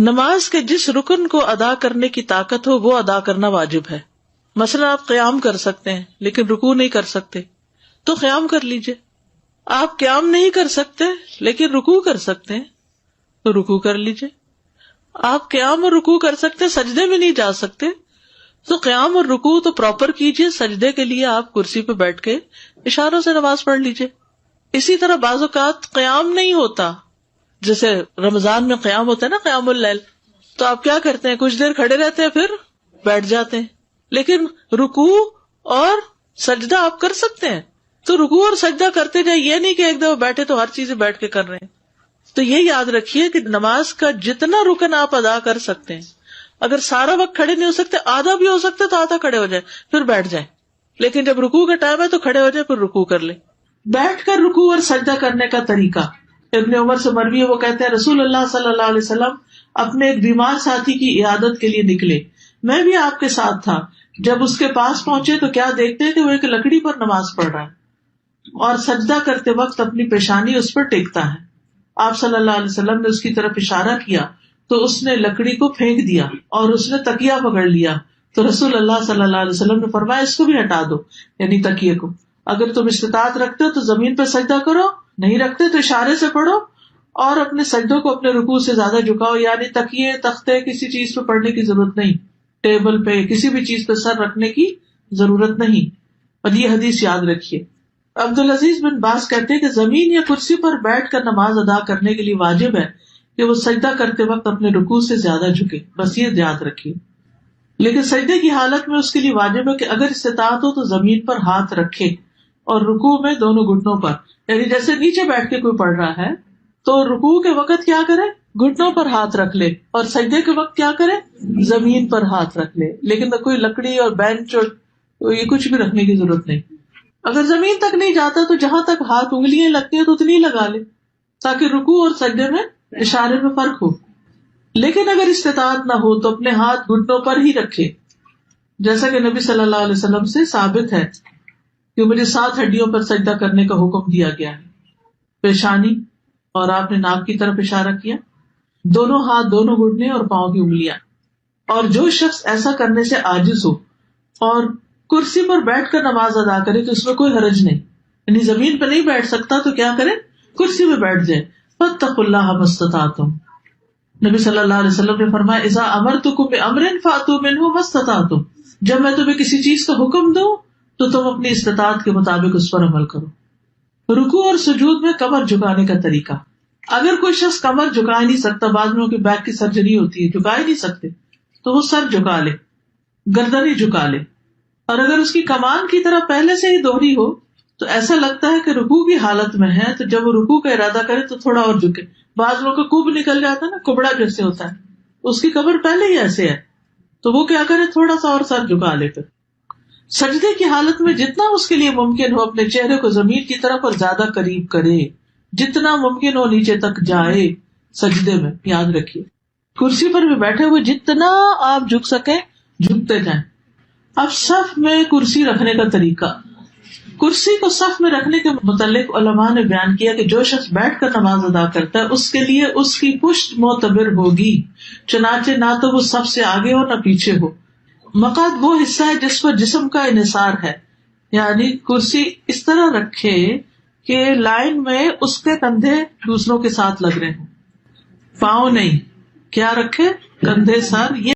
نماز کے جس رکن کو ادا کرنے کی طاقت ہو وہ ادا کرنا واجب ہے. مثلا آپ قیام کر سکتے ہیں لیکن رکوع نہیں کر سکتے تو قیام کر لیجئے. آپ قیام نہیں کر سکتے لیکن رکوع کر سکتے ہیں تو رکوع کر لیجئے. آپ قیام اور رکوع کر سکتے سجدے میں نہیں جا سکتے تو قیام اور رکوع تو پراپر کیجئے. سجدے کے لیے آپ کرسی پہ بیٹھ کے اشاروں سے نماز پڑھ لیجئے. اسی طرح بعض اوقات قیام نہیں ہوتا، جیسے رمضان میں قیام ہوتا ہے نا، قیام اللیل، تو آپ کیا کرتے ہیں، کچھ دیر کھڑے رہتے ہیں پھر بیٹھ جاتے ہیں. لیکن رکوع اور سجدہ آپ کر سکتے ہیں تو رکوع اور سجدہ کرتے جائیں، یہ نہیں کہ ایک دفعہ بیٹھے تو ہر چیز بیٹھ کے کر رہے ہیں. تو یہ یاد رکھیے کہ نماز کا جتنا رکن آپ ادا کر سکتے ہیں، اگر سارا وقت کھڑے نہیں ہو سکتے، آدھا بھی ہو سکتا تو آدھا کھڑے ہو جائے پھر بیٹھ جائیں. لیکن جب رکوع کا ٹائم ہے تو کھڑے ہو جائے پھر رکوع کر لیں. بیٹھ کر رکوع اور سجدہ کرنے کا طریقہ ابن عمر سے مروی ہے، وہ کہتے ہیں رسول اللہ صلی اللہ علیہ وسلم اپنے ایک بیمار ساتھی کی عیادت کے لیے نکلے، میں بھی آپ کے ساتھ تھا. جب اس کے پاس پہنچے تو کیا دیکھتے کہ وہ ایک لکڑی پر نماز پڑھ رہا ہے اور سجدہ کرتے وقت اپنی پیشانی اس پر ٹیکتا ہے. آپ صلی اللہ علیہ وسلم نے اس کی طرف اشارہ کیا تو اس نے لکڑی کو پھینک دیا اور اس نے تکیہ پکڑ لیا. تو رسول اللہ صلی اللہ علیہ وسلم نے فرمایا اس کو بھی ہٹا دو، یعنی تکیے کو. اگر تم استطاعت رکھتے ہو تو زمین پہ سجدہ کرو، نہیں رکھتے تو اشارے سے پڑھو اور اپنے سجدوں کو اپنے رکوع سے زیادہ جھکاؤ. یعنی تکیے، تختے، کسی چیز پہ پڑھنے کی ضرورت نہیں، ٹیبل پہ کسی بھی چیز پہ سر رکھنے کی ضرورت نہیں. اور یہ حدیث یاد رکھیے. عبدالعزیز بن باز کہتے ہیں کہ زمین یا کرسی پر بیٹھ کر نماز ادا کرنے کے لیے واجب ہے کہ وہ سجدہ کرتے وقت اپنے رکوع سے زیادہ جھکے، بس یہ یاد رکھیے. لیکن سجدے کی حالت میں اس کے لیے واجب ہے کہ اگر استطاعت ہو تو زمین پر ہاتھ رکھے اور رکوع میں دونوں گھٹنوں پر، یعنی جیسے نیچے بیٹھ کے کوئی پڑھ رہا ہے تو رکوع کے وقت کیا کرے، گھٹنوں پر ہاتھ رکھ لے، اور سجدے کے وقت کیا کرے، زمین پر ہاتھ رکھ لے. لیکن کوئی لکڑی اور بینچ اور یہ کچھ بھی رکھنے کی ضرورت نہیں. اگر زمین تک نہیں جاتا تو جہاں تک ہاتھ انگلیاں لگتی ہیں تو اتنی لگا لے تاکہ رکوع اور سجدے میں اشارے میں فرق ہو. لیکن اگر استطاعت نہ ہو تو اپنے ہاتھ گھٹنوں پر ہی رکھے، جیسا کہ نبی صلی اللہ علیہ وسلم سے ثابت ہے کہ مجھے 7 ہڈیوں پر سجدہ کرنے کا حکم دیا گیا ہے. پیشانی، اور آپ نے ناک کی طرف اشارہ کیا، دونوں ہاتھ، دونوں گھٹنے اور پاؤں کی انگلیاں. اور جو شخص ایسا کرنے سے عاجز ہو اور کرسی پر بیٹھ کر نماز ادا کرے تو اس میں کوئی حرج نہیں. یعنی زمین پہ نہیں بیٹھ سکتا تو کیا کرے، کرسی پہ بیٹھ جائے. فاتقوا اللہ ما استطعتم. نبی صلی اللہ علیہ وسلم نے فرمایا اذا امرتکم بامر فاتوا منہ ما استطعتم. جب میں تمہیں کسی چیز کا حکم دوں تو تم اپنی استطاعت کے مطابق اس پر عمل کرو. رکوع اور سجود میں کمر جھکانے کا طریقہ. اگر کوئی شخص کمر جھکا نہیں سکتا، بعض لوگوں کی بیک کی سرجری ہوتی ہے، جھکا ہی نہیں سکتے، تو وہ سر جھکا لے، گردن ہی جھکا لے. اور اگر اس کی کمان کی طرح پہلے سے ہی دوہری ہو تو ایسا لگتا ہے کہ رکوع کی حالت میں ہے تو جب وہ رکوع کا ارادہ کرے تو تھوڑا اور جھکے. بعض لوگوں کا کب نکل جاتا ہے نا، کبڑا جیسے ہوتا ہے، اس کی کمر پہلے ہی ایسے ہے تو وہ کیا کرے، تھوڑا سا اور سر جھکا لے. پھر سجدے کی حالت میں جتنا اس کے لیے ممکن ہو اپنے چہرے کو زمین کی طرف اور زیادہ قریب کرے، جتنا ممکن ہو نیچے تک جائے سجدے میں. یاد رکھیے کرسی پر بھی بیٹھے ہوئے جتنا آپ جھک سکیں جھکتے جائیں. اب صف میں کرسی رکھنے کا طریقہ. کرسی کو صف میں رکھنے کے متعلق علماء نے بیان کیا کہ جو شخص بیٹھ کر نماز ادا کرتا ہے اس کے لیے اس کی پشت معتبر ہوگی، چنانچہ نہ تو وہ صف سے آگے ہو نہ پیچھے ہو. مقعد وہ حصہ ہے جس پر جسم کا انحصار ہے، یعنی کرسی اس طرح رکھے کہ لائن میں اس کے کندھے دوسروں کے ساتھ لگ رہے ہوں، پاؤں نہیں. کیا رکھے، کندھے، سر. یہ